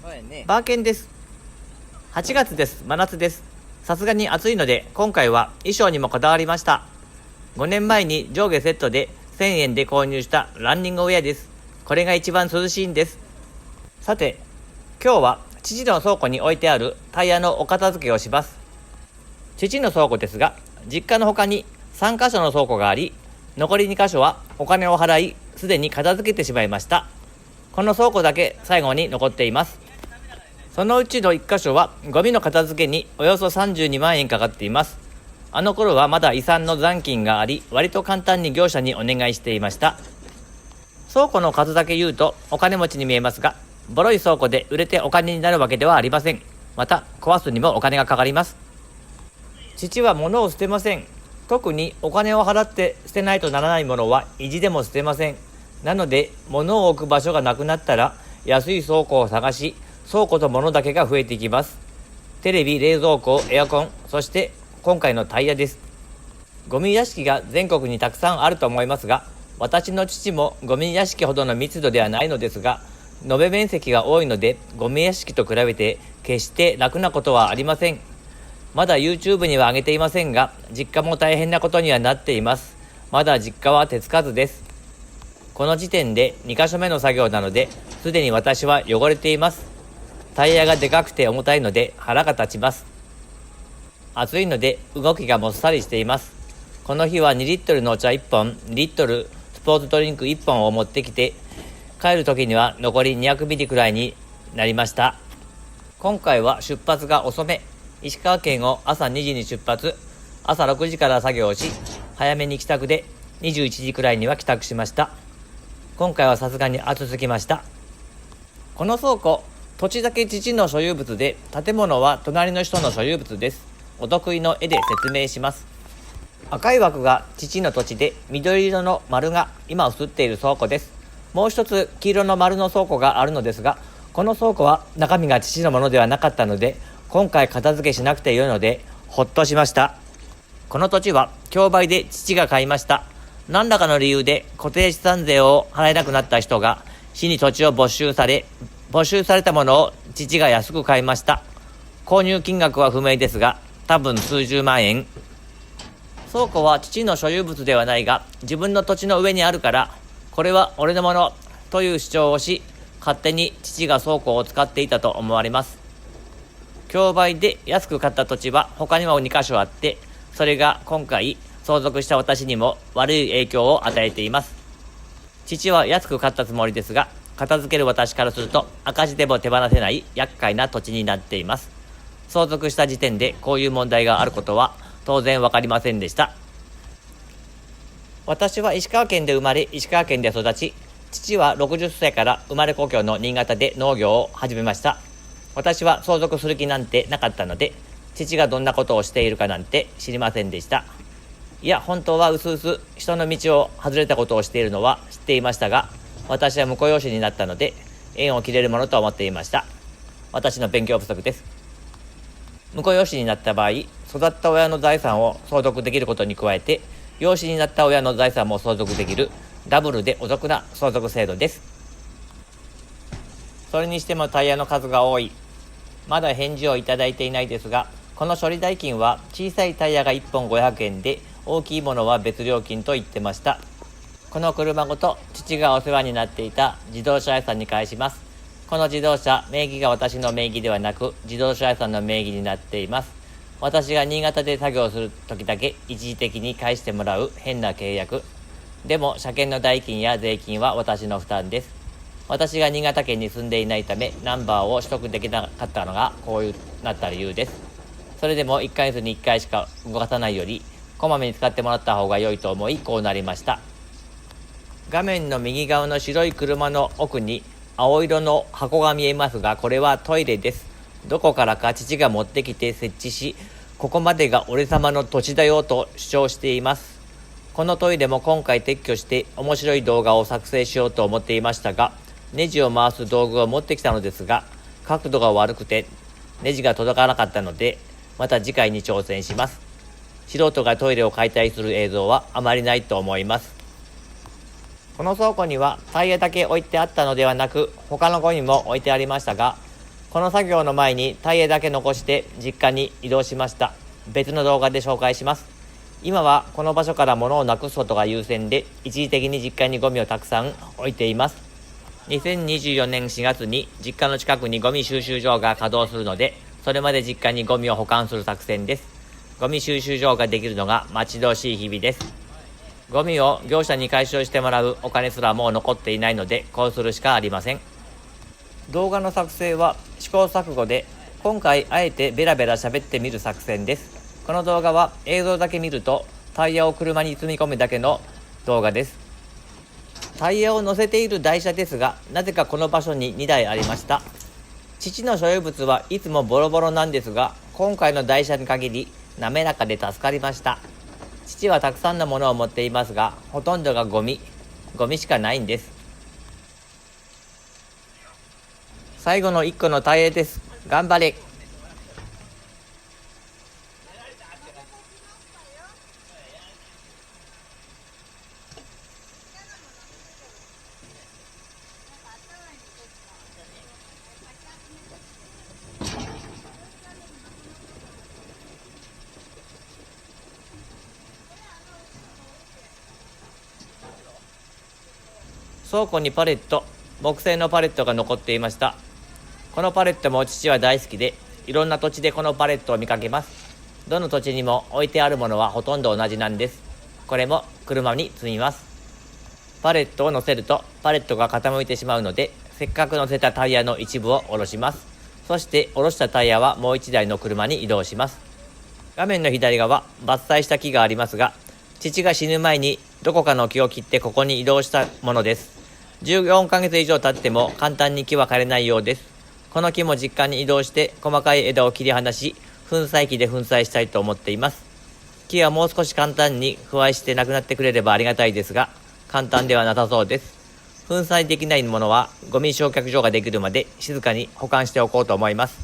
バーケンです。8月です。真夏です。さすがに暑いので今回は衣装にもこだわりました。5年前に上下セットで1000円で購入したランニングウェアです。これが一番涼しいんです。さて、今日は父の倉庫に置いてあるタイヤのお片付けをします。父の倉庫ですが、実家の他に3カ所の倉庫があり、残り2カ所はお金を払いすでに片付けてしまいました。この倉庫だけ最後に残っています。そのうちの1カ所はゴミの片付けにおよそ32万円かかっています。あの頃はまだ遺産の残金があり、割と簡単に業者にお願いしていました。倉庫の数だけ言うとお金持ちに見えますが、ボロい倉庫で売れてお金になるわけではありません。また壊すにもお金がかかります。父は物を捨てません。特にお金を払って捨てないとならないものは意地でも捨てません。なので物を置く場所がなくなったら安い倉庫を探し、倉庫と物だけが増えていきます。テレビ、冷蔵庫、エアコン、そして今回のタイヤです。ゴミ屋敷が全国にたくさんあると思いますが、私の父もゴミ屋敷ほどの密度ではないのですが、延べ面積が多いのでゴミ屋敷と比べて決して楽なことはありません。まだ YouTube には上げていませんが、実家も大変なことにはなっています。まだ実家は手つかずです。この時点で2カ所目の作業なので、すでに私は汚れています。タイヤがでかくて重たいので腹が立ちます。暑いので動きがもっさりしています。この日は2リットルのお茶1本、2リットルスポーツドリンク1本を持ってきて、帰る時には残り200ミリくらいになりました。今回は出発が遅め。石川県を朝2時に出発、朝6時から作業をし、早めに帰宅で21時くらいには帰宅しました。今回はさすがに暑すぎました。この倉庫、土地だけ父の所有物で、建物は隣の人の所有物です。お得意の絵で説明します。赤い枠が父の土地で、緑色の丸が今映っている倉庫です。もう一つ黄色の丸の倉庫があるのですが、この倉庫は中身が父のものではなかったので、今回片付けしなくてよいのでほっとしました。この土地は競売で父が買いました。何らかの理由で固定資産税を払えなくなった人が市に土地を没収されたものを父が安く買いました。購入金額は不明ですが、多分数十万円。倉庫は父の所有物ではないが、自分の土地の上にあるからこれは俺のものという主張をし、勝手に父が倉庫を使っていたと思われます。競売で安く買った土地は他にも2カ所あって、それが今回相続した私にも悪い影響を与えています。父は安く買ったつもりですが、片付ける私からすると赤字でも手放せない厄介な土地になっています。相続した時点でこういう問題があることは当然わかりませんでした。私は石川県で生まれ、石川県で育ち、父は60歳から生まれ故郷の新潟で農業を始めました。私は相続する気なんてなかったので、父がどんなことをしているかなんて知りませんでした。いや、本当はうすうす人の道を外れたことをしているのは知っていましたが、私は婿養子になったので縁を切れるものと思っていました。私の勉強不足です。婿養子になった場合、育った親の財産を相続できることに加えて、養子になった親の財産も相続できるダブルでお得な相続制度です。それにしてもタイヤの数が多い。まだ返事をいただいていないですが、この処理代金は小さいタイヤが1本500円で、大きいものは別料金と言ってました。この車ごと父がお世話になっていた自動車屋さんに返します。この自動車、名義が私の名義ではなく自動車屋さんの名義になっています。私が新潟で作業する時だけ一時的に返してもらう変な契約。でも車検の代金や税金は私の負担です。私が新潟県に住んでいないためナンバーを取得できなかったのがこうなった理由です。それでも1ヶ月に1回しか動かさないよりこまめに使ってもらった方が良いと思い、こうなりました。画面の右側の白い車の奥に青色の箱が見えますが、これはトイレです。どこからか父が持ってきて設置し、ここまでが俺様の土地だよと主張しています。このトイレも今回撤去して面白い動画を作成しようと思っていましたが、ネジを回す道具を持ってきたのですが、角度が悪くてネジが届かなかったので、また次回に挑戦します。素人がトイレを解体する映像はあまりないと思います。この倉庫にはタイヤだけ置いてあったのではなく、他のゴミも置いてありましたが、この作業の前にタイヤだけ残して実家に移動しました。別の動画で紹介します。今はこの場所から物をなくすことが優先で、一時的に実家にゴミをたくさん置いています。2024年4月に実家の近くにゴミ収集場が稼働するので、それまで実家にゴミを保管する作戦です。ゴミ収集場ができるのが待ち遠しい日々です。ゴミを業者に回収してもらうお金すらもう残っていないので、こうするしかありません。動画の作成は試行錯誤で、今回あえてベラベラ喋ってみる作戦です。この動画は映像だけ見るとタイヤを車に積み込むだけの動画です。タイヤを乗せている台車ですが、なぜかこの場所に2台ありました。父の所有物はいつもボロボロなんですが、今回の台車に限り滑らかで助かりました。父はたくさんのものを持っていますが、ほとんどがゴミしかないんです。最後の1個のタイヤです。頑張れ。倉庫に木製のパレットが残っていました。このパレットも父は大好きで、いろんな土地でこのパレットを見かけます。どの土地にも置いてあるものはほとんど同じなんです。これも車に積みます。パレットを乗せるとパレットが傾いてしまうので、せっかく乗せたタイヤの一部を下ろします。そして下ろしたタイヤはもう1台の車に移動します。画面の左側、伐採した木がありますが、父が死ぬ前にどこかの木を切ってここに移動したものです。14ヶ月以上経っても簡単に木は枯れないようです。この木も実家に移動して細かい枝を切り離し、粉砕機で粉砕したいと思っています。木はもう少し簡単に腐敗してなくなってくれればありがたいですが、簡単ではなさそうです。粉砕できないものはゴミ焼却場ができるまで静かに保管しておこうと思います。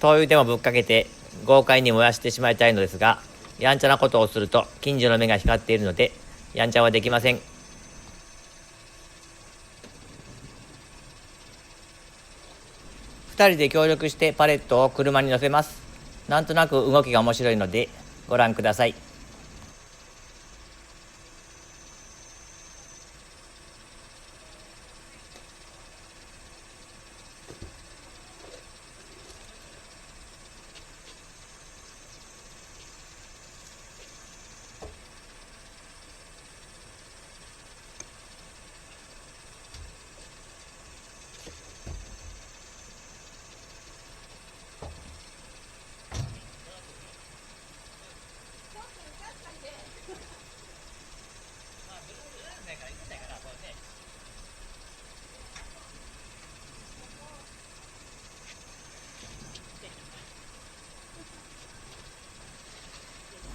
灯油でもぶっかけて豪快に燃やしてしまいたいのですが、やんちゃなことをすると近所の目が光っているので、やんちゃはできません。2人で協力してパレットを車に乗せます。なんとなく動きが面白いのでご覧ください。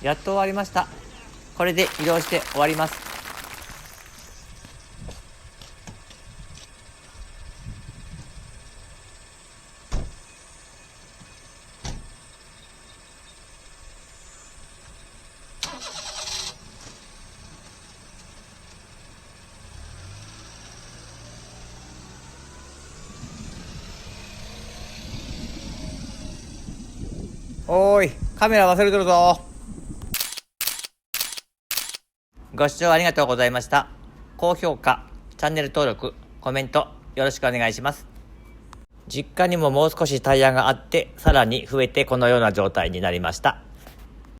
やっと終わりました。これで移動して終わります。おーい、カメラ忘れてるぞ。ご視聴ありがとうございました。高評価、チャンネル登録、コメントよろしくお願いします。実家にももう少しタイヤがあって、さらに増えてこのような状態になりました。